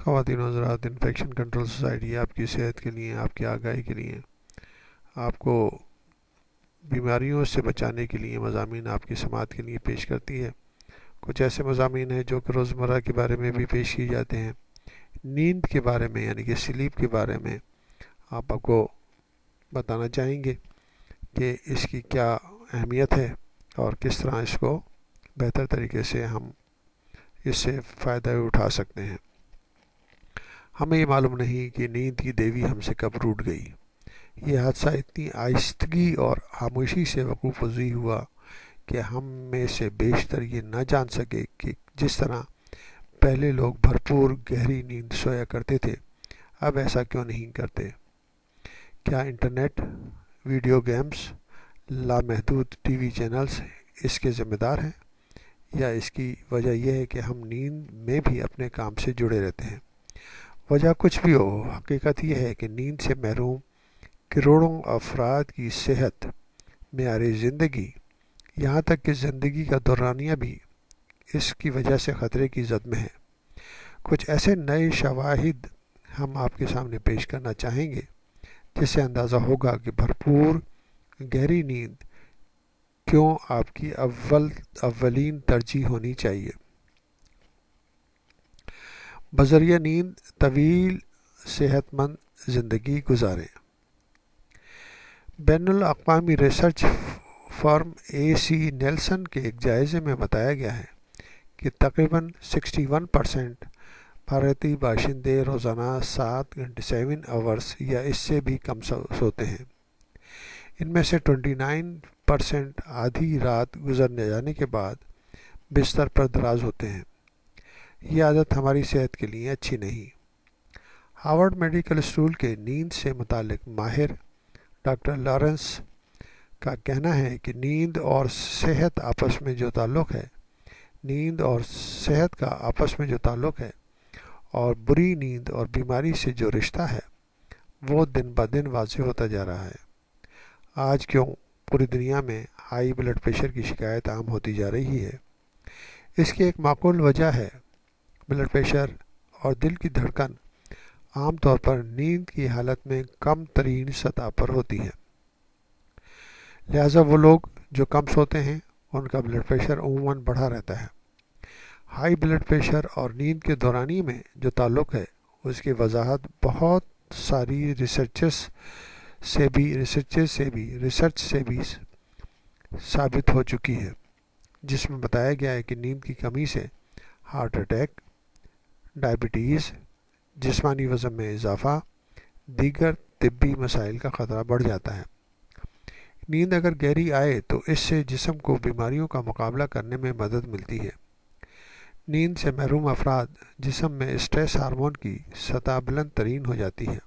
خواتین و حضرات، انفیکشن کنٹرول سوسائٹی آپ کی صحت کے لیے، آپ کی آگاہی کے لیے، آپ کو بیماریوں سے بچانے کے لیے مضامین آپ کی سماعت کے لیے پیش کرتی ہے۔ کچھ ایسے مضامین ہیں جو کہ روزمرہ کے بارے میں بھی پیش کی جاتے ہیں۔ نیند کے بارے میں یعنی کہ سلیپ کے بارے میں آپ کو بتانا چاہیں گے کہ اس کی کیا اہمیت ہے اور کس طرح اس کو بہتر طریقے سے ہم اس سے فائدہ اٹھا سکتے ہیں۔ ہمیں یہ معلوم نہیں کہ نیند کی دیوی ہم سے کب روٹ گئی۔ یہ حادثہ اتنی آہستگی اور خاموشی سے وقوع پذیر ہوا کہ ہم میں سے بیشتر یہ نہ جان سکے کہ جس طرح پہلے لوگ بھرپور گہری نیند سویا کرتے تھے، اب ایسا کیوں نہیں کرتے۔ کیا انٹرنیٹ، ویڈیو گیمز، لامحدود ٹی وی چینلز اس کے ذمہ دار ہیں، یا اس کی وجہ یہ ہے کہ ہم نیند میں بھی اپنے کام سے جڑے رہتے ہیں؟ وجہ کچھ بھی ہو، حقیقت یہ ہے کہ نیند سے محروم کروڑوں افراد کی صحت، معیار زندگی، یہاں تک کہ زندگی کا دورانیہ بھی اس کی وجہ سے خطرے کی زد میں ہے۔ کچھ ایسے نئے شواہد ہم آپ کے سامنے پیش کرنا چاہیں گے جس سے اندازہ ہوگا کہ بھرپور گہری نیند کیوں آپ کی اولین ترجیح ہونی چاہیے۔ بذریعہ نیند طویل صحت مند زندگی گزاریں۔ بین الاقوامی ریسرچ فرم AC نیلسن کے ایک جائزے میں بتایا گیا ہے کہ تقریباً 61% بھارتی باشندے روزانہ 7 آورز یا اس سے بھی کم سوتے ہیں۔ ان میں سے 29% آدھی رات گزر جانے کے بعد بستر پر دراز ہوتے ہیں۔ یہ عادت ہماری صحت کے لیے اچھی نہیں۔ ہارورڈ میڈیکل اسکول کے نیند سے متعلق ماہر ڈاکٹر لارنس کا کہنا ہے کہ نیند اور صحت کا آپس میں جو تعلق ہے اور بری نیند اور بیماری سے جو رشتہ ہے وہ دن بدن واضح ہوتا جا رہا ہے۔ آج کیوں پوری دنیا میں ہائی بلڈ پریشر کی شکایت عام ہوتی جا رہی ہے؟ اس کی ایک معقول وجہ ہے بلڈ پریشر اور دل کی دھڑکن عام طور پر نیند کی حالت میں کم ترین سطح پر ہوتی ہے۔ لہٰذا وہ لوگ جو کم سوتے ہیں ان کا بلڈ پریشر عموماً بڑھا رہتا ہے۔ ہائی بلڈ پریشر اور نیند کے دورانیے میں جو تعلق ہے اس کی وضاحت بہت ساری ریسرچ سے بھی ثابت ہو چکی ہے، جس میں بتایا گیا ہے کہ نیند کی کمی سے ہارٹ اٹیک، ڈائبٹیز، جسمانی وزن میں اضافہ، دیگر طبی مسائل کا خطرہ بڑھ جاتا ہے۔ نیند اگر گہری آئے تو اس سے جسم کو بیماریوں کا مقابلہ کرنے میں مدد ملتی ہے۔ نیند سے محروم افراد جسم میں اسٹریس ہارمون کی سطح بلند ترین ہو جاتی ہے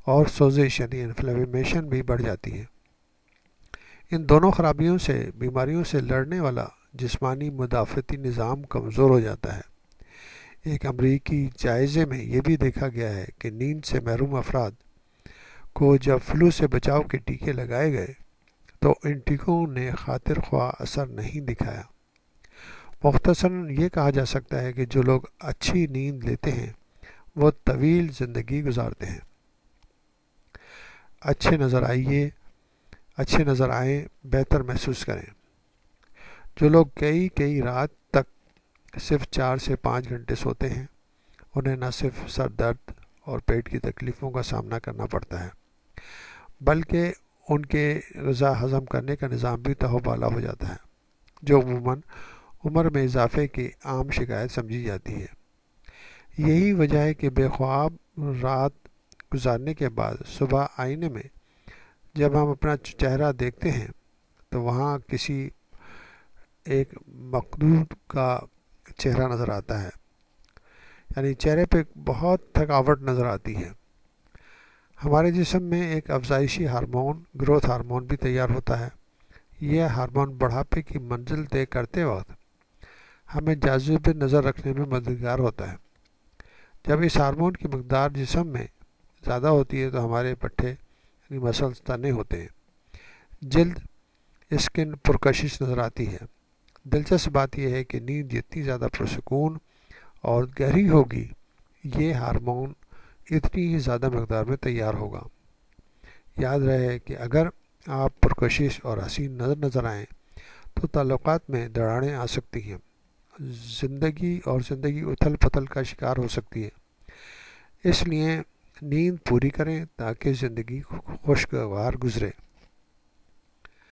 اور سوزش یعنی انفلیمیشن بھی بڑھ جاتی ہے۔ ان دونوں خرابیوں سے بیماریوں سے لڑنے والا جسمانی مدافعتی نظام کمزور ہو جاتا ہے۔ ایک امریکی جائزے میں یہ بھی دیکھا گیا ہے کہ نیند سے محروم افراد کو جب فلو سے بچاؤ کے ٹیکے لگائے گئے تو ان ٹیکوں نے خاطر خواہ اثر نہیں دکھایا۔ مختصراً یہ کہا جا سکتا ہے کہ جو لوگ اچھی نیند لیتے ہیں وہ طویل زندگی گزارتے ہیں، اچھے نظر آئیں، بہتر محسوس کریں۔ جو لوگ کئی رات تک صرف 4 سے 5 گھنٹے سوتے ہیں انہیں نہ صرف سر درد اور پیٹ کی تکلیفوں کا سامنا کرنا پڑتا ہے بلکہ ان کے غذا ہضم کرنے کا نظام بھی تہو بالا ہو جاتا ہے، جو عموماً عمر میں اضافے کی عام شکایت سمجھی جاتی ہے۔ یہی وجہ ہے کہ بے خواب رات گزارنے کے بعد صبح آئینے میں جب ہم اپنا چہرہ دیکھتے ہیں تو وہاں کسی ایک مقدور کا چہرہ نظر آتا ہے، یعنی چہرے پہ بہت تھکاوٹ نظر آتی ہے۔ ہمارے جسم میں ایک افزائشی ہارمون گروتھ ہارمون بھی تیار ہوتا ہے۔ یہ ہارمون بڑھاپے کی منزل طے کرتے وقت ہمیں جاذب نظر رکھنے میں مددگار ہوتا ہے۔ جب اس ہارمون کی مقدار جسم میں زیادہ ہوتی ہے تو ہمارے پٹھے یعنی مسلز تنے ہوتے ہیں، جلد اسکن پرکشش نظر آتی ہے۔ دلچسپ بات یہ ہے کہ نیند جتنی زیادہ پرسکون اور گہری ہوگی یہ ہارمون اتنی ہی زیادہ مقدار میں تیار ہوگا۔ یاد رہے کہ اگر آپ پرکشش اور حسین نظر آئیں تو تعلقات میں دراڑیں آ سکتی ہیں، زندگی اتھل پتھل کا شکار ہو سکتی ہے۔ اس لیے نیند پوری کریں تاکہ زندگی خوشگوار گزرے۔